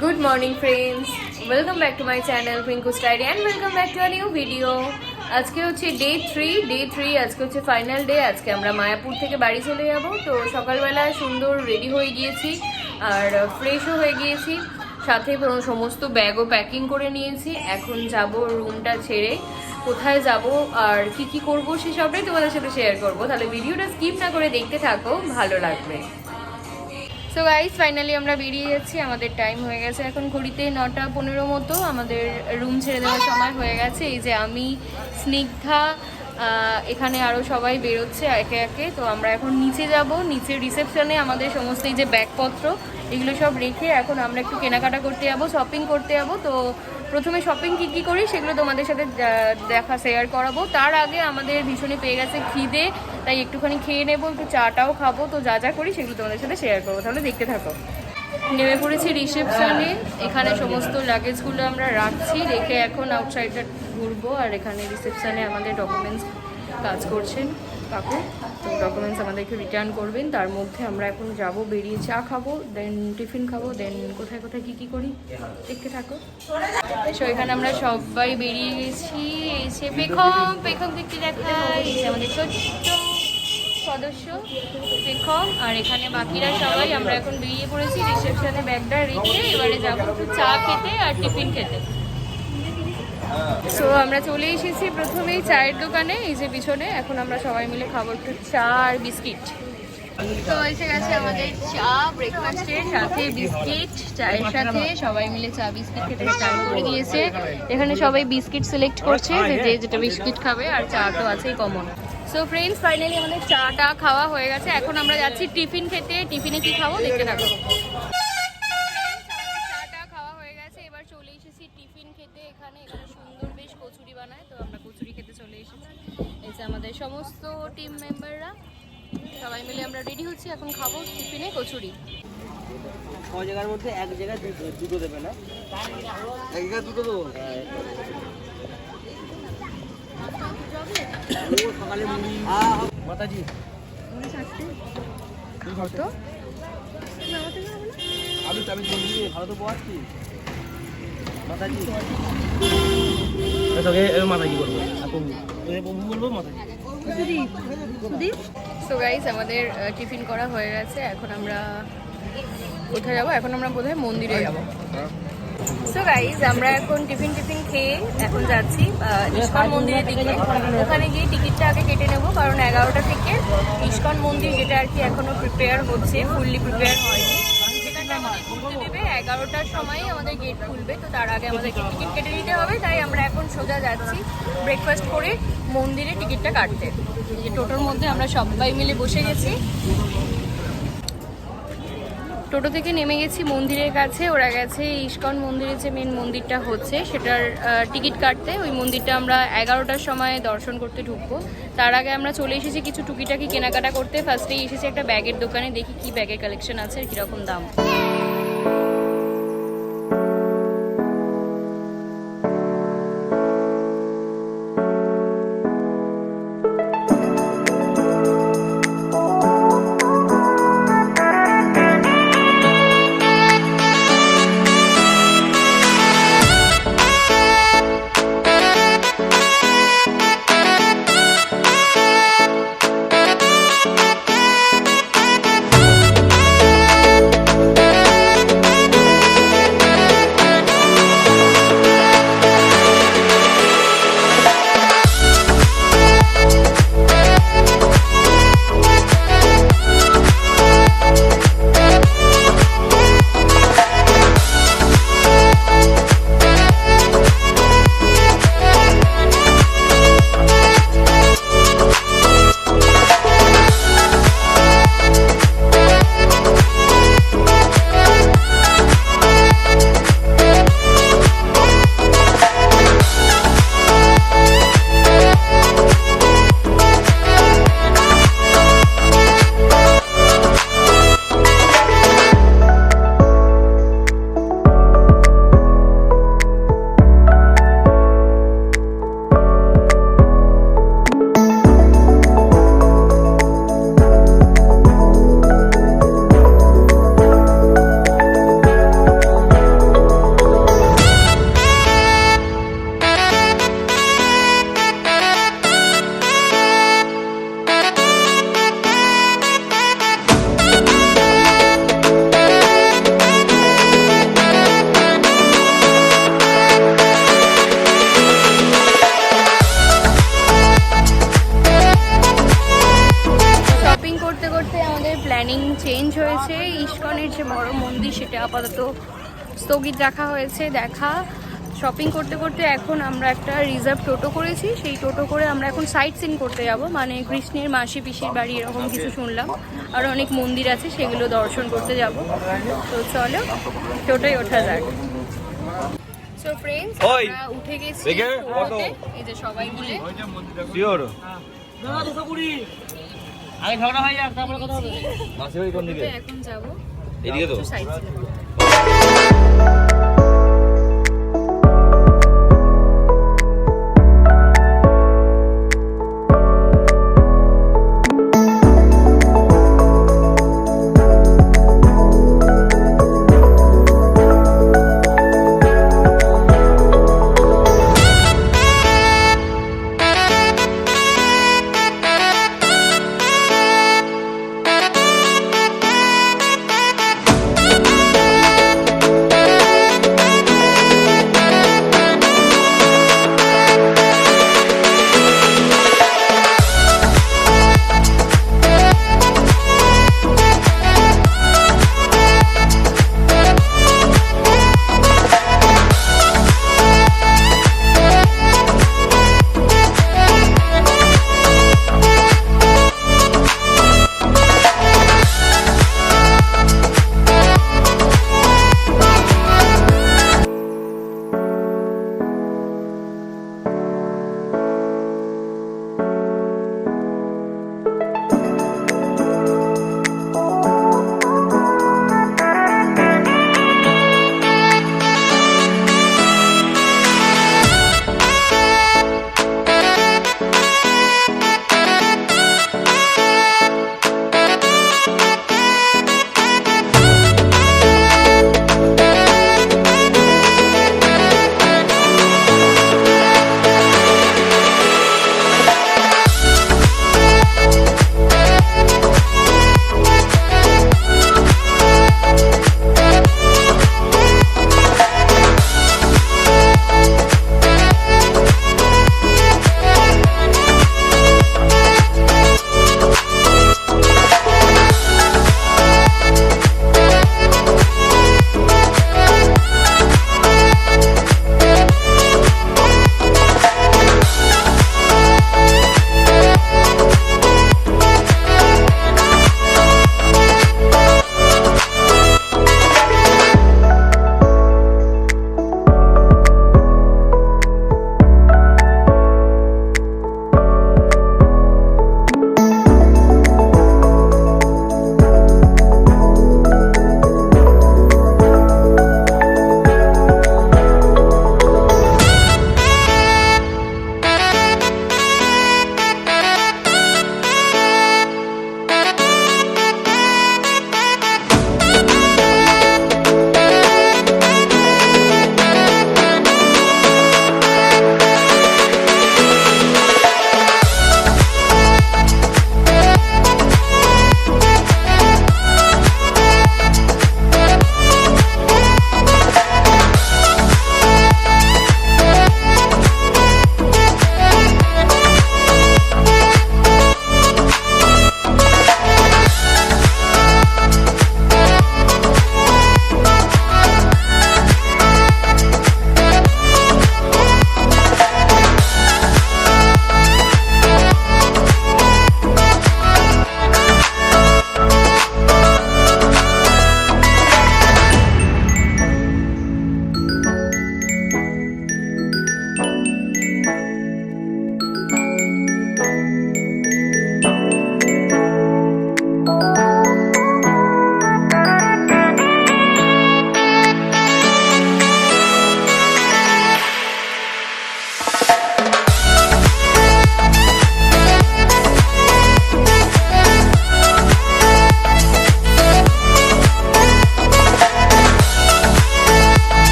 Good morning friends, welcome back to my channel Pinku's Diary and welcome back to a new video. আজকে হচ্ছে day 3 আজকে হচ্ছে final day. আজকে আমরা মায়াপুর থেকে বাড়ি চলে যাব। তো সকালবেলা সুন্দর রেডি হয়ে গিয়েছি আর ফ্রেশও হয়ে গিয়েছি, সাথে সমস্ত ব্যাগও প্যাকিং করে নিয়েছি। এখন যাব রুমটা ছেড়ে কোথায় যাব আর কি করব সেসবটাই তোমাদের সাথে শেয়ার করব। তাহলে ভিডিওটা স্কিপ না করে দেখতে থাকো, ভালো লাগবে। সো গাইস ফাইনালি আমরা বেরিয়ে যাচ্ছি। আমাদের টাইম হয়ে গেছে এখন ঘড়িতে 9:15 মতো। আমাদের রুম ছেড়ে দেওয়ার সময় হয়ে গেছে। এই যে আমি, স্নিগ্ধা, এখানে আরও সবাই বেরোচ্ছে একে একে। তো আমরা এখন নিচে যাব, নিচের রিসেপশনে আমাদের সমস্ত এই যে ব্যাগপত্র এগুলো সব রেখে এখন আমরা একটু কেনাকাটা করতে যাবো, শপিং করতে যাবো। তো প্রথমে শপিং কী করি সেগুলো তোমাদের সাথে শেয়ার করাবো। তার আগে আমাদের ভীষণই পেয়ে গেছে খিদে, তাই একটুখানি খেয়ে নেবো, একটু চাটাও খাবো। তো যা করি সেগুলো তোমাদের সাথে শেয়ার করবো, তাহলে দেখতে থাকো। নেমে পড়েছি রিসেপশনে, এখানে সমস্ত লাগেজগুলো আমরা রাখছি, রেখে এখন আউটসাইডটা ঘুরবো। আর এখানে রিসেপশনে আমাদের ডকুমেন্টস কাজ করছেন কাকু, তো ডকুমেন্টস আমাদেরকে রিটার্ন করবেন। তার মধ্যে আমরা এখন যাব, বেরিয়ে চা খাবো, দেন টিফিন খাবো, দেন কোথায় কী করি দেখতে থাকো। সো এখানে আমরা সবাই বেরিয়ে গেছি। এসে পেখম দেখতে দেখায়, এই যে আমাদের ছোট্ট সদস্য পেখম, আর এখানে বাকিরা সবাই। আমরা এখন বেরিয়ে পড়েছি রিসেপশনে ব্যাগটা রেখে, এবারে যাবো একটু চা খেতে আর টিফিন খেতে। সো আমরা চলে এসেছি প্রথমেই চায়ের দোকানে, এই যে পিছনে। এখন আমরা সবাই মিলে খাবো একটু চা আর বিস্কিট। তো এসে গেছে আমাদের চা, ব্রেকফাস্টের সাথে বিস্কিট, চায়ের সাথে সবাই মিলে চা বিস্কিট খেতে স্টার্ট করে দিয়েছে। এখানে সবাই বিস্কিট সিলেক্ট করছে, যে যেটা বিস্কিট খাবে, আর চা তো আছেই কমন। সো ফ্রেন্ডস ফাইনালি আমাদের চাটা খাওয়া হয়ে গেছে। এখন আমরা যাচ্ছি টিফিন খেতে। টিফিনে কি খাবো দেখতে থাকো। চাটা খাওয়া হয়ে গেছে, এবার চলে এসেছি টিফিন খেতে। এখানে সুন্দর বেশ কচুরি বানায়, তো আমরা কচুরি খেতে চলে এসেছি। এই যে আমাদের সমস্ত টিম মেম্বাররা সবাই মিলে আমরা রেডি হচ্ছি, এখন খাবো টিফিনে কচুরি। 6 জায়গার মধ্যে এক জায়গায় দুটো দেবে না, এক জায়গায় দুটো দেবো। সকালে মাতাজি আমি ভালো তো পোয়াচ্ছি মাতাজি। মাতাজি করবো, বলবো মাতাজি। সো গাইস আমাদের টিফিন করা হয়ে গেছে। এখন আমরা কোথায় যাবো? এখন আমরা বোধহয় মন্দিরে যাবো। সো গাইস আমরা এখন টিফিন খেয়ে এখন যাচ্ছি ইস্কন মন্দিরের দিকে। ওখানে গিয়ে টিকিটটা আগে কেটে নেবো, কারণ 11টা থেকে ইস্কন মন্দির, যেটা আর কি এখনো প্রিপেয়ার হচ্ছে, ফুললি প্রিপেয়ার হয়নি, সেখানে আমাদের ঘুরতে দেবে। 11টার সময় আমাদের গেট খুলবে, তো তার আগে আমাদেরকে টিকিট কেটে নিতে হবে। তাই আমরা এখন সোজা যাচ্ছি ব্রেকফাস্ট করে মন্দিরে টিকিটটা কাটতে। এই যে টোটোর মধ্যে আমরা সবাই মিলে বসে গেছি। টোটো থেকে নেমে গেছি মন্দিরের কাছে। ওরা গেছে ইস্কন মন্দিরের যে মেন মন্দিরটা হচ্ছে সেটার টিকিট কাটতে। ওই মন্দিরটা আমরা 11টার সময় দর্শন করতে ঢুকবো। তার আগে আমরা চলে এসেছি কিছু টুকিটাকি কেনাকাটা করতে। ফার্স্টেই এসেছি একটা ব্যাগের দোকানে, দেখি কি ব্যাগের কালেকশন আছে আর কীরকম দাম। স্থগিত রাখা হয়েছে দেখা। শপিং করতে করতে এখন আমরা একটা রিজার্ভ টোটো করেছি, সেই টোটো করে আমরা এখন সাইট সিন করতে যাব, মানে কৃষ্ণের মাসি পিসির বাড়ি এরকম কিছু শুনলাম, আর অনেক মন্দির আছে সেগুলো দর্শন করতে যাব। তো চলো টোটোয় ওঠা যাক। সো ফ্রেন্ডস, আমরা উঠে গেছি টোটোতে, এই যে সবাই মিলে। আগে ঝগড়া হয়ে যাক, তারপরে কথা হবে। মাসি বাড়ি কোন দিকে? এখন যাব এদিকে তো। Sightseeing.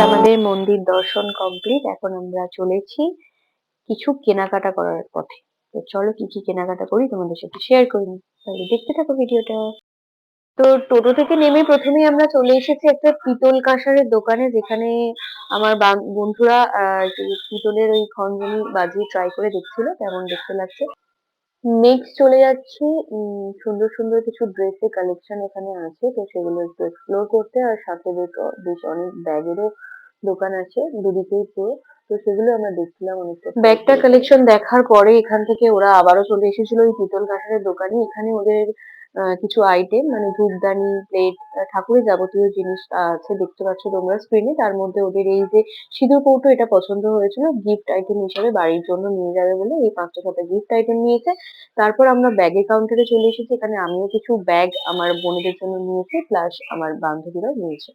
আমাদের মন্দির দর্শন কমপ্লিট। এখন আমরা চলেছি কিছু কেনাকাটা করার পথে। তো চলো কি কি কেনাকাটা করি তোমাদের সাথে শেয়ার করি। তাহলে দেখতে থাকো ভিডিওটা। তো টোটো থেকে নেমে প্রথমেই আমরা চলে এসেছি একটা পিতল কাঁসারের দোকানে, যেখানে আমার বন্ধুরা পিতলের ওই খঞ্জনি বাজিয়ে ট্রাই করে দেখছিল কেমন দেখতে লাগছে। নেক্সট চলে যাচ্ছি সুন্দর সুন্দর কিছু ড্রেসের কালেকশন এখানে আছে, তো সেগুলো একটু এক্সপ্লোর করতে। আর সাথে বেশ অনেক ব্যাগেরও দোকান আছে দুদিকেই পুরো, তো সেগুলো আমরা দেখছিলাম অনেকটা। ব্যাগটা কালেকশন দেখার পরে এখান থেকে ওরা আবারও চলে এসেছিল ওই পিতল কাঁসারের দোকানে। এখানে ওদের কিছু আইটেম মানে ধূপদানি, প্লেট, ঠাকুরের যাবতীয় জিনিস আছে, দেখতে পাচ্ছ তোমরা স্ক্রিনে। তার মধ্যে ওদের এই যে সিঁদুর কৌটো, এটা পছন্দ হয়েছিল গিফট আইটেম হিসেবে, বাড়ির জন্য নিয়ে যাবে বলে এই 5টা 6টা গিফট আইটেম নিয়েছে। তারপর আমরা ব্যাগের কাউন্টারে চলে এসেছি। এখানে আমিও কিছু ব্যাগ আমার বোনেদের জন্য নিয়েছি, প্লাস আমার বান্ধবীরাও নিয়েছে।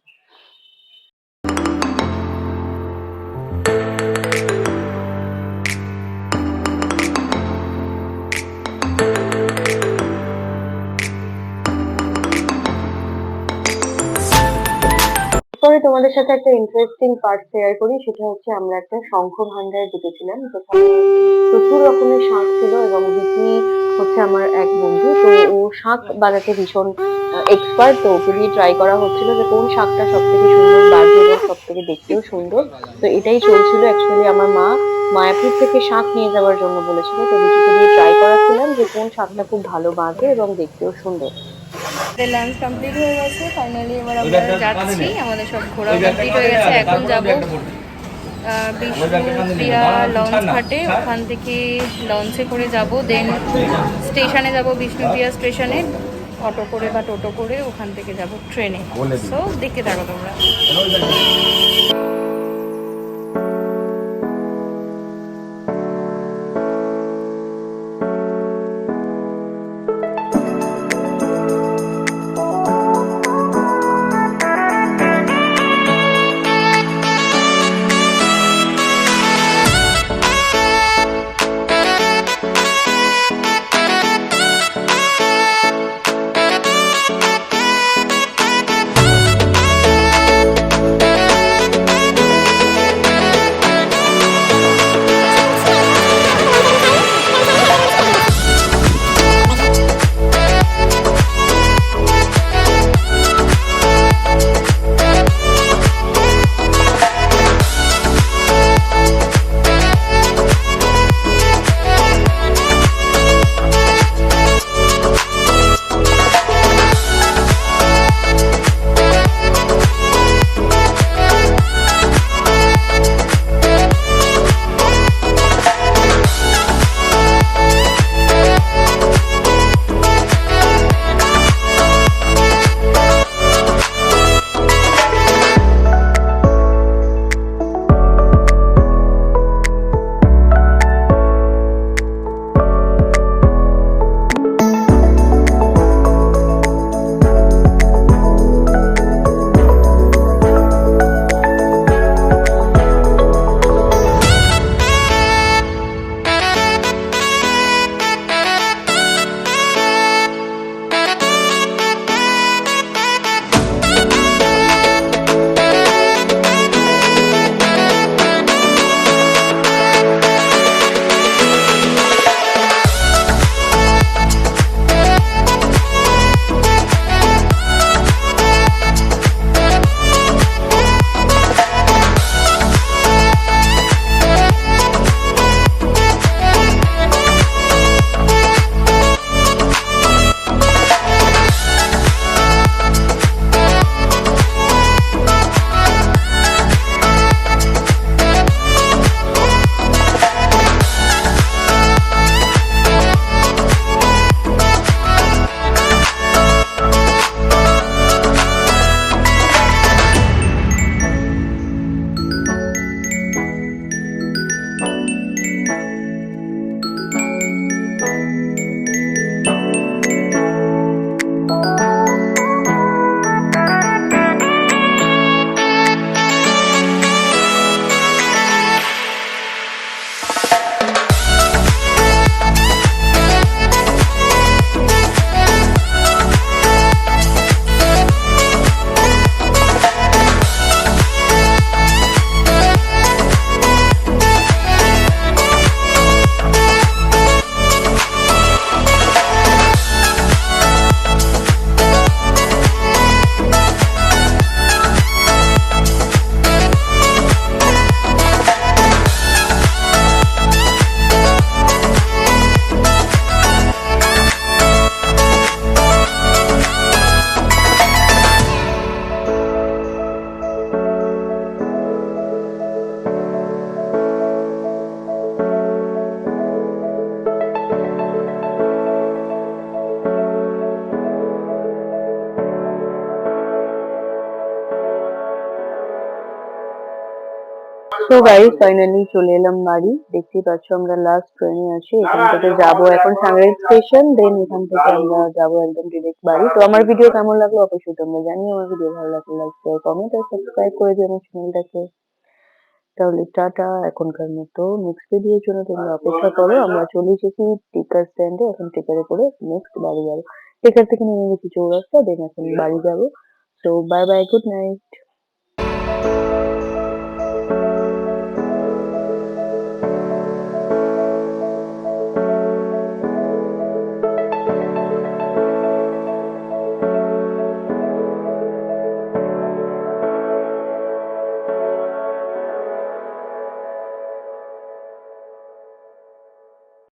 পরে তোমাদের সাথে একটা ইন্টারেস্টিং পার্ট শেয়ার করি, সেটা হচ্ছে আমরা একটা শঙ্খ ভান্ডারে ঢুকেছিলাম, যেখানে প্রচুর রকমের শাঁখ ছিল। এবং দিদি হচ্ছে আমার এক বন্ধু, তো ও শাঁখ বাজাতে ভীষণ এক্সপার্ট, তো ওকে দিয়ে ট্রাই করা হচ্ছিল যে কোন শাঁখটা সব থেকে সুন্দর বাজবে এবং সব থেকে দেখতেও সুন্দর। তো এটাই চলছিল। অ্যাকচুয়ালি আমার মা মায়াপুর থেকে শাঁখ নিয়ে যাওয়ার জন্য বলেছিল, তো দিদিকে দিয়ে ট্রাই করাচ্ছিলাম যে কোন শাঁখটা খুব ভালো বাজে এবং দেখতেও সুন্দর। লাঞ্চ কমপ্লিট হয়ে গেছে, ফাইনালি এবার আমরা যাচ্ছি। আমাদের সব ঘোরা কমপ্লিট হয়ে গেছে। এখন যাব বিষ্ণুপ্রিয়া লঞ্চ ঘাটে, ওখান থেকে লঞ্চে করে যাব, দেন স্টেশনে যাব, বিষ্ণুপ্রিয়া স্টেশনে অটো করে বা টোটো করে, ওখান থেকে যাব ট্রেনে। সো দেখতে থাকো তোমরা। তো গাইস ফাইনালি চলে এলাম বাড়ি। দেখতেই পাচ্ছ আমরা লাস্ট ট্রেনে আছি, এখান থেকে যাবো এখন সাংগ্রাইজ স্টেশন, দেন এখান থেকে আমরা যাবো একদম ডিরেক্ট বাড়ি। তো আমার ভিডিও কেমন লাগলো অবশ্যই তোমরা জানিও। আমার ভিডিও ভালো লাগলে লাইক শেয়ার কমেন্ট আর সাবস্ক্রাইব করে দিও আমার চ্যানেলটাকে। তাহলে টাটা, এখনকার মতো নেক্সট ভিডিওর জন্য তোমরা অপেক্ষা করো। আমরা চলে এসেছি টিকার স্ট্যান্ডে, এখন টিকারে করে নেক্সট বাড়ি যাবো। টিকার থেকে নেমে গেছি চৌরাস্তা, দেন এখন বাড়ি যাবো। তো বাই বাই, গুড নাইট।